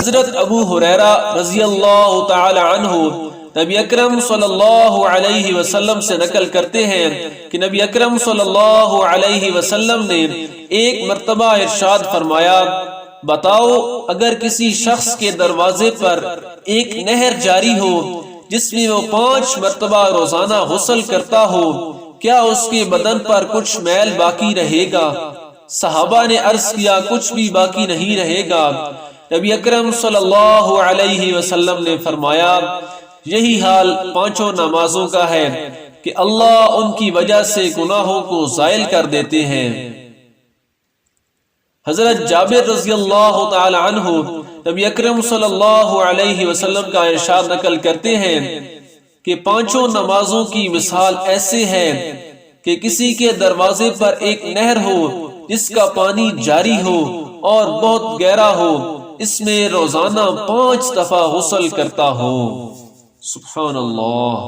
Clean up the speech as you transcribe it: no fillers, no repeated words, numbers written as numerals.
حضرت ابو ہریرہ رضی اللہ تعالی عنہ نبی اکرم صلی اللہ علیہ وسلم سے نقل کرتے ہیں کہ نبی اکرم صلی اللہ علیہ وسلم نے ایک مرتبہ ارشاد فرمایا، بتاؤ اگر کسی شخص کے دروازے پر ایک نہر جاری ہو جس میں وہ 5 مرتبہ روزانہ غسل کرتا ہو، کیا اس کے بدن پر کچھ میل باقی رہے گا؟ صحابہ نے عرض کیا، کچھ بھی باقی نہیں رہے گا۔ نبی اکرم صلی اللہ علیہ وسلم نے فرمایا، یہی حال 5 نمازوں کا ہے کہ اللہ ان کی وجہ سے گناہوں کو زائل کر دیتے ہیں۔ حضرت جابر رضی اللہ تعالی عنہ نبی اکرم صلی اللہ علیہ وسلم کا ارشاد نقل کرتے ہیں کہ 5 نمازوں کی مثال ایسے ہے کہ کسی کے دروازے پر ایک نہر ہو جس کا پانی جاری ہو اور بہت گہرا ہو، اس میں روزانہ 5 دفعہ غسل کرتا ہو۔ سبحان اللہ۔